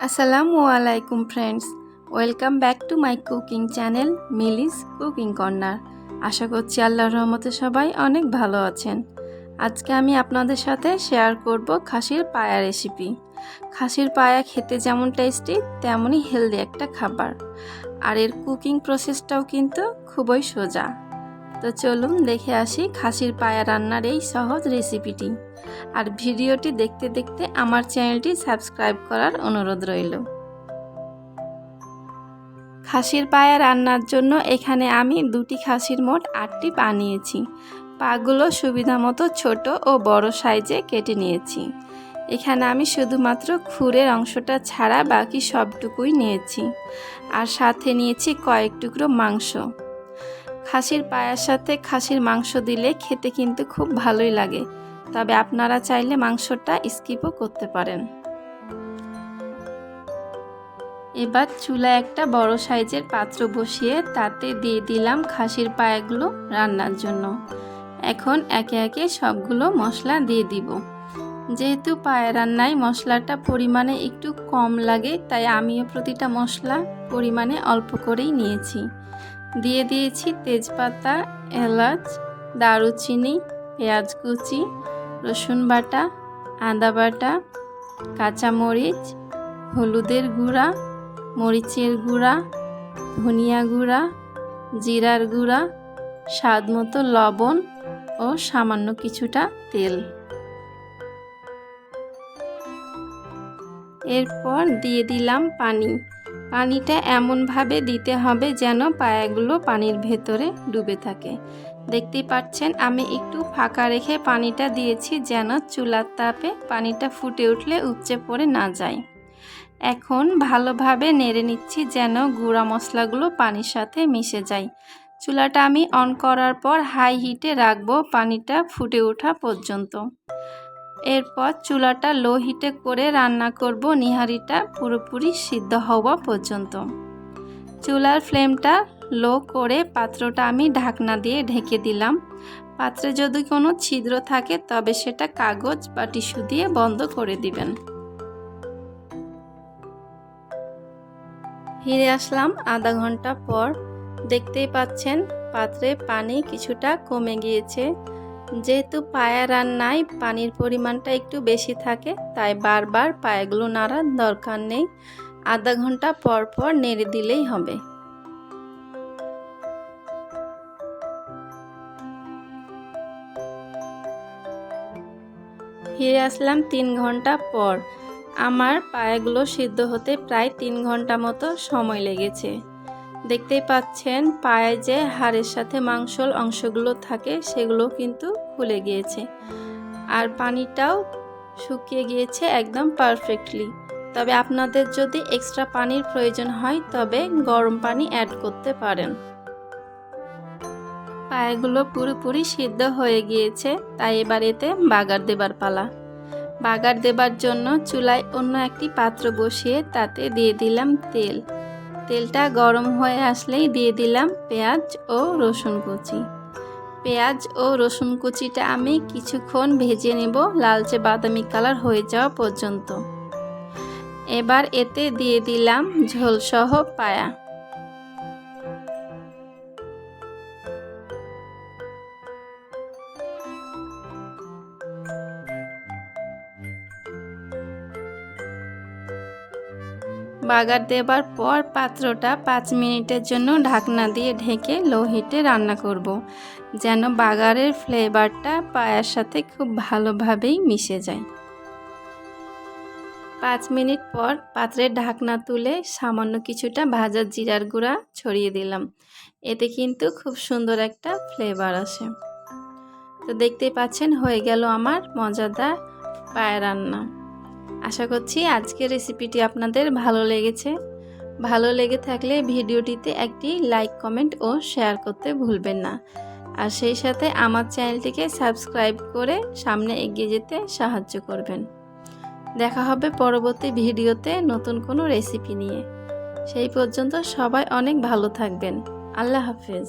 আসসালামু আলাইকুম friends, welcome back to my cooking channel Mili's cooking corner. আশা করছি আল্লাহর রহমতে সবাই অনেক ভালো আছেন। আজকে আমি আপনাদের সাথে শেয়ার করব খাসির পায়া রেসিপি। খাসির পায়া খেতে যেমন টেস্টি তেমনই হেলদি একটা খাবার, আর এর কুকিং প্রসেসটাও কিন্তু খুবই সোজা। তো চলুন দেখে আসি খাসির পায়া রান্নার এই সহজ রেসিপিটি। আর ভিডিওটি দেখতে দেখতে আমার চ্যানেলটি সাবস্ক্রাইব করার অনুরোধ রইল। খাসির পায়া রান্নার জন্য এখানে আমি দুটি খাসির মোট 8টি পা নিয়েছি। পাগুলো সুবিধা মতো ছোট ও বড় সাইজে কেটে নিয়েছি। এখানে আমি শুধুমাত্র খুরের অংশটা ছাড়া বাকি সবটুকুই নিয়েছি। আর সাথে নিয়েছি কয়েক টুকরো মাংস। খাসির পায়ার সাথে খাসির মাংস দিলে খেতে কিন্তু খুব ভালোই লাগে, তবে আপনারা চাইলে মাংসটা স্কিপও করতে পারেন। এবার চুলায় একটা বড় সাইজের পাত্র বসিয়ে তাতে দিয়ে দিলাম খাসির পায়াগুলো রান্নার জন্য। এখন একে একে সবগুলো মশলা দিয়ে দিব। যেহেতু পায়া রান্নায় মশলাটা পরিমাণে একটু কম লাগে, তাই আমিও প্রতিটা মশলা পরিমাণে অল্প করেই নিয়েছি। দিয়ে দিয়েছি তেজপাতা, এলাচ, দারুচিনি, পেঁয়াজ কুচি, রসুন বাটা, আদা বাটা, কাঁচামরিচ, হলুদের গুঁড়া, মরিচের গুঁড়া, ধনিয়া গুঁড়া, জিরার গুঁড়া, স্বাদ মতো লবণ ও সামান্য কিছুটা তেল। এরপর দিয়ে দিলাম পানি। পানিটা এমনভাবে দিতে হবে যেন পায়াগুলো পানির ভেতরে ডুবে থাকে। দেখতেই পাচ্ছেন আমি একটু ফাঁকা রেখে পানিটা দিয়েছি যেন চুলার তাপে পানিটা ফুটে উঠলে উপচে পড়ে না যায়। এখন ভালোভাবে নেড়ে নিচ্ছি যেন গুঁড়া মশলাগুলো পানির সাথে মিশে যায়। চুলাটা আমি অন করার পর হাই হিটে রাখবো পানিটা ফুটে ওঠা পর্যন্ত। এরপর চুলাটা লো হিটে করে রান্না করব নিহারিটা পুরোপুরি সিদ্ধ হওয়া পর্যন্ত। চুলার ফ্লেমটা লো করে পাত্রটা আমি ঢাকনা দিয়ে ঢেকে দিলাম। পাত্রে যদি কোনো ছিদ্র থাকে তবে সেটা কাগজ বা টিস্যু দিয়ে বন্ধ করে দিবেন। ফিরে আসলাম আধা ঘন্টা পর। দেখতেই পাচ্ছেন পাত্রে পানি কিছুটা কমে গিয়েছে। যেহেতু পায়া রান্নায় পানির পরিমাণটা একটু বেশি থাকে, তাই বারবার পায়াগুলো নাড়ার দরকার নেই। আধা ঘন্টা পর পর নেড়ে দিলেই হবে। ফিরে আসলাম 3 ঘন্টা পর। আমার পায়াগুলো সিদ্ধ হতে প্রায় 3 ঘন্টা মতো সময় লেগেছে। দেখতেই পাচ্ছেন পায়ে যে হাড়ের সাথে মাংসল অংশগুলো থাকে সেগুলো কিন্তু খুলে গিয়েছে, আর পানিটাও শুকিয়ে গিয়েছে একদম পারফেক্টলি। তবে আপনাদের যদি এক্সট্রা পানির প্রয়োজন হয় তবে গরম পানি অ্যাড করতে পারেন। পায়াগুলো পুরোপুরি সিদ্ধ হয়ে গিয়েছে, তাই এবার এতে বাগার দেবার পালা। বাগার দেবার জন্য চুলায় অন্য একটি পাত্র বসিয়ে তাতে দিয়ে দিলাম তেল। তেলটা গরম হয়ে আসলেই দিয়ে দিলাম পেঁয়াজ ও রসুন কুচি। পেঁয়াজ ও রসুন কুচিটা আমি কিছুক্ষণ ভেজে নেব লালচে বাদামি কালার হয়ে যাওয়া পর্যন্ত। এবার এতে দিয়ে দিলাম ঝোলসহ পায়া। বাগার দেবার পর পাত্রটা 5 মিনিটের জন্য ঢাকনা দিয়ে ঢেকে লো হিটে রান্না করব, যেন বাগারের ফ্লেভারটা পায়ার সাথে খুব ভালোভাবেই মিশে যায়। 5 মিনিট পর পাত্রের ঢাকনা তুলে সামান্য কিছুটা ভাজা জিরার গুঁড়া ছড়িয়ে দিলাম। এতে কিন্তু খুব সুন্দর একটা ফ্লেভার আসে। তো দেখতেই পাচ্ছেন হয়ে গেল আমার মজাদার পায়া রান্না। আশা করছি আজকের রেসিপিটি আপনাদের ভালো লেগেছে। ভালো লেগে থাকলে ভিডিওটিতে একটি লাইক, কমেন্ট ও শেয়ার করতে ভুলবেন না। আর সেই সাথে আমার চ্যানেলটিকে সাবস্ক্রাইব করে সামনে এগিয়ে যেতে সাহায্য করবেন। দেখা হবে পরবর্তী ভিডিওতে নতুন কোনো রেসিপি নিয়ে। সেই পর্যন্ত সবাই অনেক ভালো থাকবেন। আল্লাহ হাফেজ।